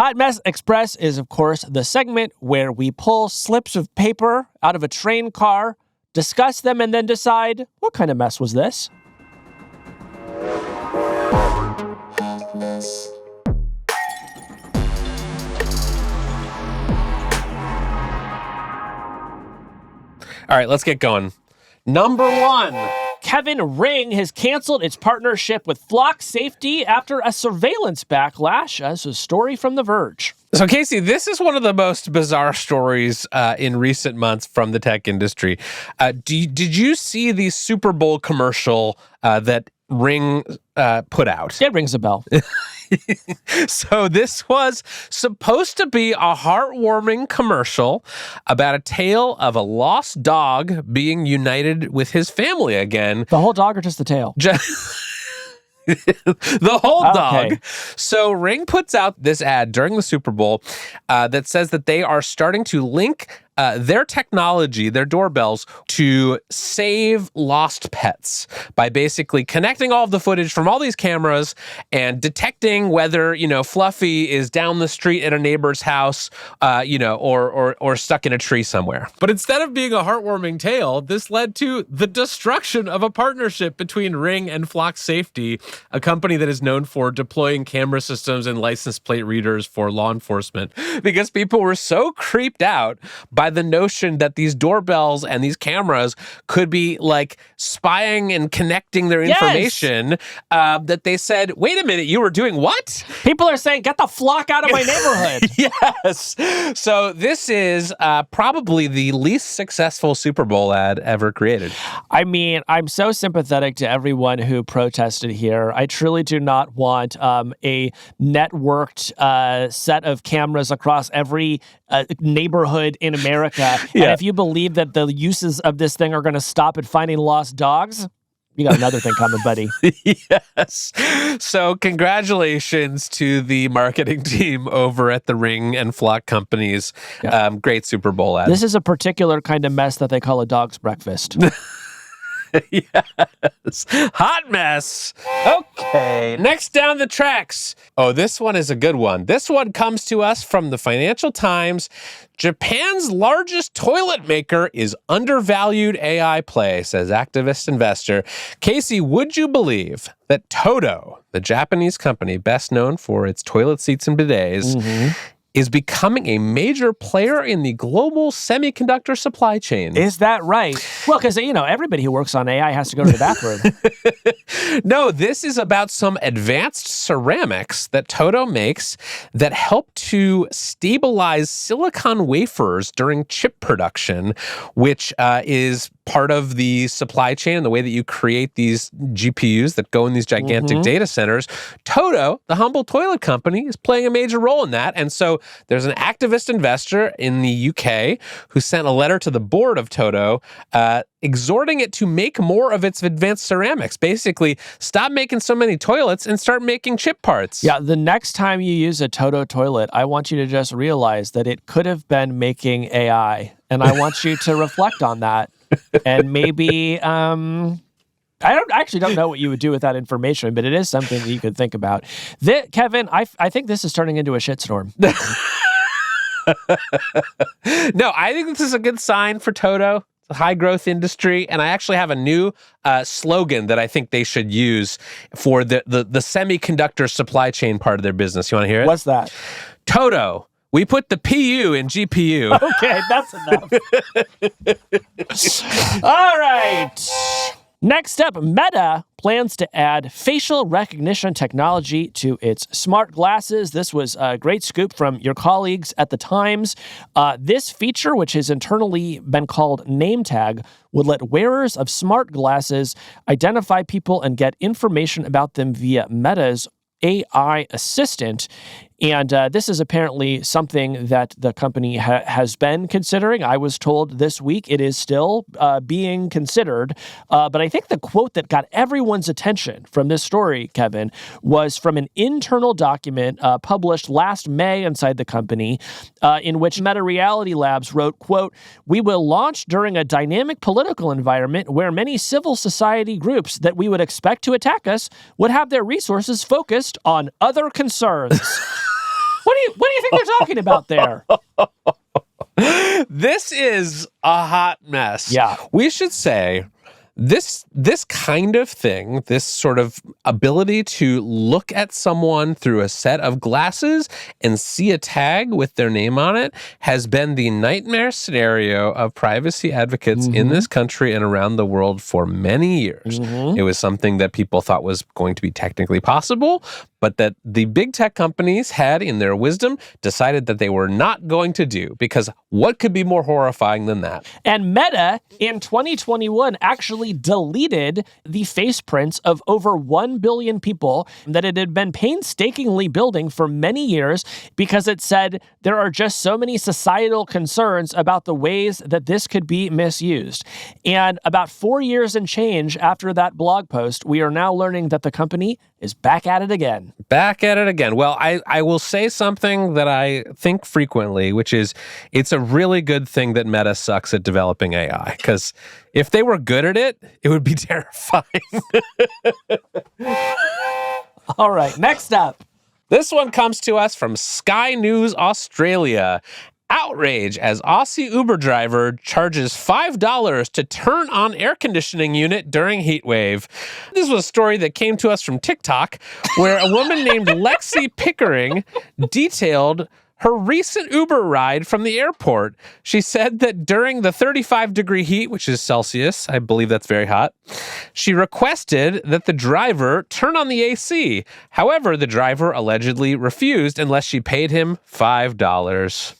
Hot Mess Express is, of course, the segment where we pull slips of paper out of a train car, discuss them, and then decide, what kind of mess was this? All right, let's get going. Number 1. Kevin, Ring has canceled its partnership with Flock Safety after a surveillance backlash. As a story from The Verge. So, Casey, this is one of the most bizarre stories in recent months from the tech industry. Did you see the Super Bowl commercial that Ring put out? It rings a bell. So this was supposed to be a heartwarming commercial about a tale of a lost dog being united with his family again. The whole dog or just the tail? The whole dog. So Ring puts out this ad during the Super Bowl that says that they are starting to link their technology, their doorbells, to save lost pets by basically connecting all of the footage from all these cameras and detecting whether, Fluffy is down the street at a neighbor's house, or stuck in a tree somewhere. But instead of being a heartwarming tale, this led to the destruction of a partnership between Ring and Flock Safety, a company that is known for deploying camera systems and license plate readers for law enforcement, because people were so creeped out by the notion that these doorbells and these cameras could be like spying and connecting their information, that they said, wait a minute, you were doing what? People are saying, get the flock out of my neighborhood. Yes. So this is probably the least successful Super Bowl ad ever created. I mean, I'm so sympathetic to everyone who protested here. I truly do not want a networked set of cameras across every neighborhood in America. And if you believe that the uses of this thing are going to stop at finding lost dogs, you got another thing coming, buddy. Yes. So congratulations to the marketing team over at the Ring and Flock companies. Yeah. Great Super Bowl ad. This is a particular kind of mess that they call a dog's breakfast. Yes. Hot mess. Okay. Next down the tracks. Oh, this one is a good one. This one comes to us from the Financial Times. Japan's largest toilet maker is undervalued AI play, says activist investor. Casey, would you believe that Toto, the Japanese company best known for its toilet seats and bidets, is becoming a major player in the global semiconductor supply chain? Is that right? Well, because, everybody who works on AI has to go to the bathroom. No, this is about some advanced ceramics that Toto makes that help to stabilize silicon wafers during chip production, which is part of the supply chain and the way that you create these GPUs that go in these gigantic data centers. Toto, the humble toilet company, is playing a major role in that. And so there's an activist investor in the UK who sent a letter to the board of Toto exhorting it to make more of its advanced ceramics. Basically, stop making so many toilets and start making chip parts. Yeah, the next time you use a Toto toilet, I want you to just realize that it could have been making AI. And I want you to reflect on that. And maybe, I actually don't know what you would do with that information, but it is something that you could think about. Kevin, I think this is turning into a shitstorm. No, I think this is a good sign for Toto. It's a high growth industry. And I actually have a new slogan that I think they should use for the semiconductor supply chain part of their business. You want to hear it? What's that? Toto. We put the PU in GPU. Okay, that's enough. All right. Next up, Meta plans to add facial recognition technology to its smart glasses. This was a great scoop from your colleagues at the Times. This feature, which has internally been called Name Tag, would let wearers of smart glasses identify people and get information about them via Meta's AI assistant. And this is apparently something that the company has been considering. I was told this week it is still being considered. But I think the quote that got everyone's attention from this story, Kevin, was from an internal document published last May inside the company, in which Meta Reality Labs wrote, quote, "We will launch during a dynamic political environment where many civil society groups that we would expect to attack us would have their resources focused on other concerns." What do you think they're talking about there? This is a hot mess. Yeah. We should say this kind of thing, this sort of ability to look at someone through a set of glasses and see a tag with their name on it has been the nightmare scenario of privacy advocates in this country and around the world for many years. It was something that people thought was going to be technically possible, but that the big tech companies had, in their wisdom, decided that they were not going to do, because what could be more horrifying than that? And Meta, in 2021, actually deleted the face prints of over 1 billion people that it had been painstakingly building for many years, because it said there are just so many societal concerns about the ways that this could be misused. And about 4 years and change after that blog post, we are now learning that the company is back at it again. Back at it again. Well, I will say something that I think frequently, which is it's a really good thing that Meta sucks at developing AI, because if they were good at it, it would be terrifying. All right, next up. This one comes to us from Sky News Australia. Outrage as Aussie Uber driver charges $5 to turn on air conditioning unit during Heatwave. This was a story that came to us from TikTok, where a woman named Lexi Pickering detailed her recent Uber ride from the airport. She said that during the 35-degree heat, which is Celsius, I believe that's very hot, she requested that the driver turn on the AC. However, the driver allegedly refused unless she paid him $5.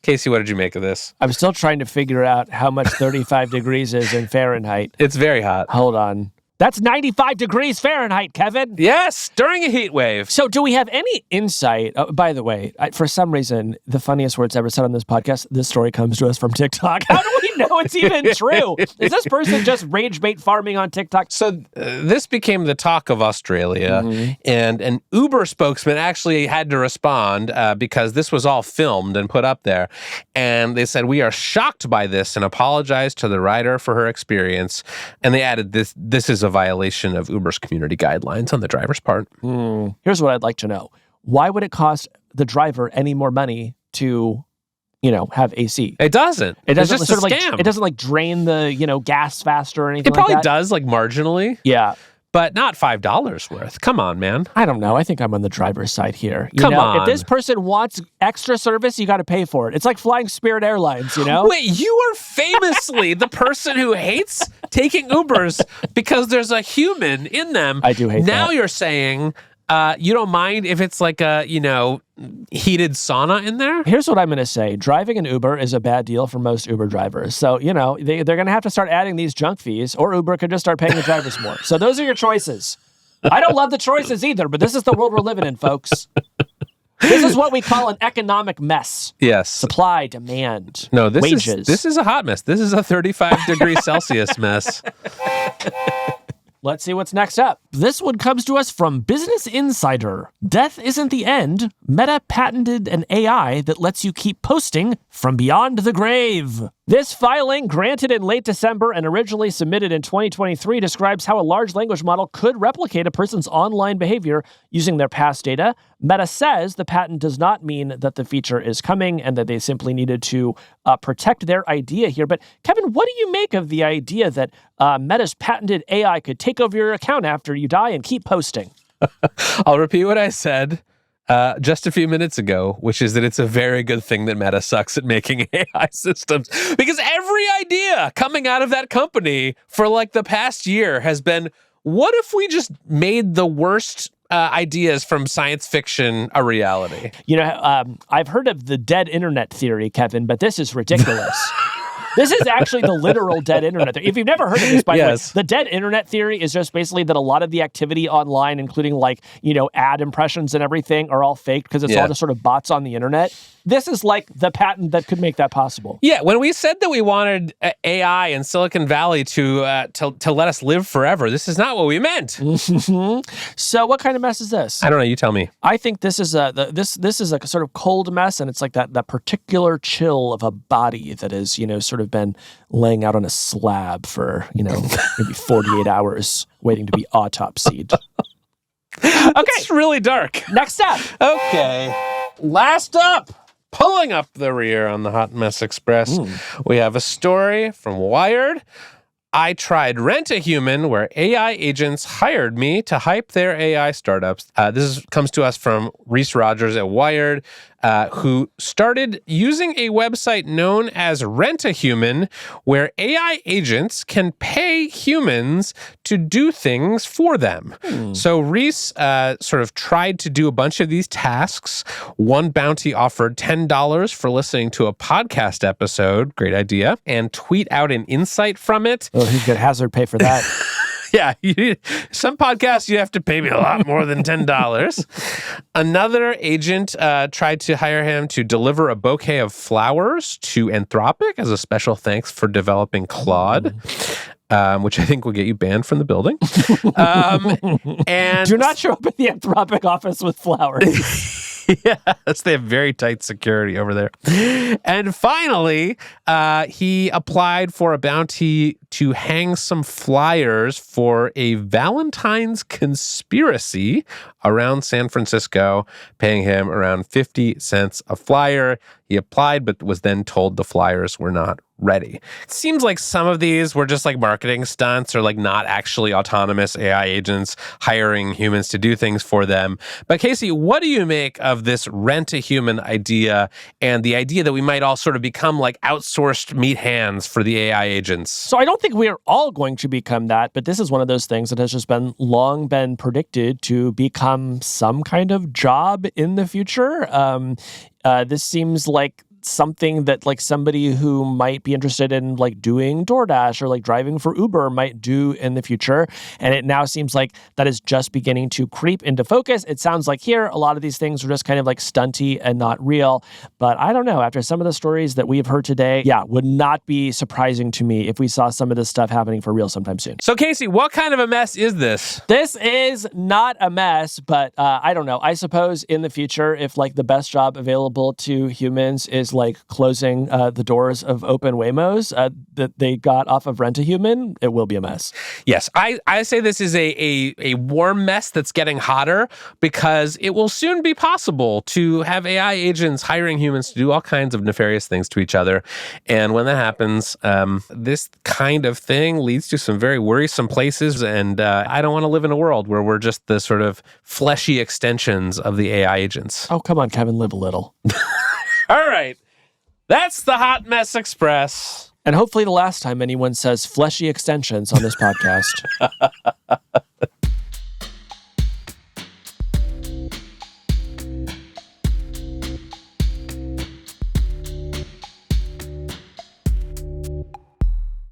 Casey, what did you make of this? I'm still trying to figure out how much 35 degrees is in Fahrenheit. It's very hot. Hold on. That's 95 degrees Fahrenheit, Kevin. Yes, during a heat wave. So do we have any insight? By the way, for some reason, the funniest words ever said on this podcast, this story comes to us from TikTok. How do we know it's even true? Is this person just rage bait farming on TikTok? So this became the talk of Australia, and an Uber spokesman actually had to respond because this was all filmed and put up there. And they said, "We are shocked by this and apologize to the rider for her experience." And they added, this is a violation of Uber's community guidelines on the driver's part. Here's what I'd like to know. Why would it cost the driver any more money to, have AC? It doesn't. It doesn't it's just a scam. it doesn't drain the, gas faster or anything It probably like that? does, marginally. Yeah. But not $5 worth. Come on, man. I don't know. I think I'm on the driver's side here. Come on. If this person wants extra service, you got to pay for it. It's like flying Spirit Airlines, Wait, you are famously the person who hates taking Ubers because there's a human in them. I do hate Now that. you're saying you don't mind if it's like a, heated sauna in there? Here's what I'm going to say. Driving an Uber is a bad deal for most Uber drivers. So, they're going to have to start adding these junk fees, or Uber could just start paying the drivers more. So those are your choices. I don't love the choices either, but this is the world we're living in, folks. This is what we call an economic mess. Yes. Supply, demand, No, wages. This is a hot mess. This is a 35-degree Celsius mess. Let's see what's next up. This one comes to us from Business Insider. Death isn't the end. Meta patented an AI that lets you keep posting from beyond the grave. This filing, granted in late December and originally submitted in 2023, describes how a large language model could replicate a person's online behavior using their past data. Meta says the patent does not mean that the feature is coming and that they simply needed to protect their idea here. But Kevin, what do you make of the idea that Meta's patented AI could take over your account after you die and keep posting? I'll repeat what I said just a few minutes ago, which is that it's a very good thing that Meta sucks at making AI systems, because every idea coming out of that company for the past year has been, what if we just made the worst ideas from science fiction a reality? I've heard of the dead internet theory, Kevin, but this is ridiculous. This is actually the literal dead internet theory. If you've never heard of this, by the way, the dead internet theory is just basically that a lot of the activity online, including ad impressions and everything, are all faked because it's all just sort of bots on the internet. This is the patent that could make that possible. Yeah, when we said that we wanted AI in Silicon Valley to let us live forever, this is not what we meant. So what kind of mess is this? I don't know. You tell me. I think this is a sort of cold mess, and it's like that particular chill of a body that is sort of been laying out on a slab for maybe 48 hours waiting to be autopsied. Okay, it's really dark. Next up. Okay. last up, pulling up the rear on the Hot Mess Express, we have a story from Wired. I tried RentAHuman, where AI agents hired me to hype their AI startups. Comes to us from Reese Rogers at Wired, who started using a website known as RentAHuman, where AI agents can pay humans to do things for them. So Reese sort of tried to do a bunch of these tasks. One bounty offered $10 for listening to a podcast episode. Great idea. And tweet out an insight from it. Oh, he'd get hazard pay for that. Yeah, some podcasts you have to pay me a lot more than $10. Another agent tried to hire him to deliver a bouquet of flowers to Anthropic as a special thanks for developing Claude, which I think will get you banned from the building. And do not show up at the Anthropic office with flowers. Yes, they have very tight security over there. And finally, he applied for a bounty to hang some flyers for a Valentine's conspiracy around San Francisco, paying him around 50 cents a flyer. He applied, but was then told the flyers were not ready. It seems like some of these were just like marketing stunts or like not actually autonomous AI agents hiring humans to do things for them. But Casey, what do you make of this RentAHuman idea and the idea that we might all sort of become like outsourced meat hands for the AI agents? So I don't think we're all going to become that, but this is one of those things that has just long been predicted to become some kind of job in the future. This seems like something that like somebody who might be interested in like doing DoorDash or like driving for Uber might do in the future. And it now seems like that is just beginning to creep into focus. It sounds like here, a lot of these things are just kind of like stunty and not real. But I don't know. After some of the stories that we've heard today, would not be surprising to me if we saw some of this stuff happening for real sometime soon. So Casey, what kind of a mess is this? This is not a mess, but I don't know. I suppose in the future, if like the best job available to humans is like closing the doors of open Waymos that they got off of RentAHuman, it will be a mess. Yes, I say this is a warm mess that's getting hotter because it will soon be possible to have AI agents hiring humans to do all kinds of nefarious things to each other. And when that happens, this kind of thing leads to some very worrisome places. And I don't want to live in a world where we're just the sort of fleshy extensions of the AI agents. Oh, come on, Kevin, live a little. All right. That's the Hot Mess Express. And hopefully the last time anyone says fleshy extensions on this podcast.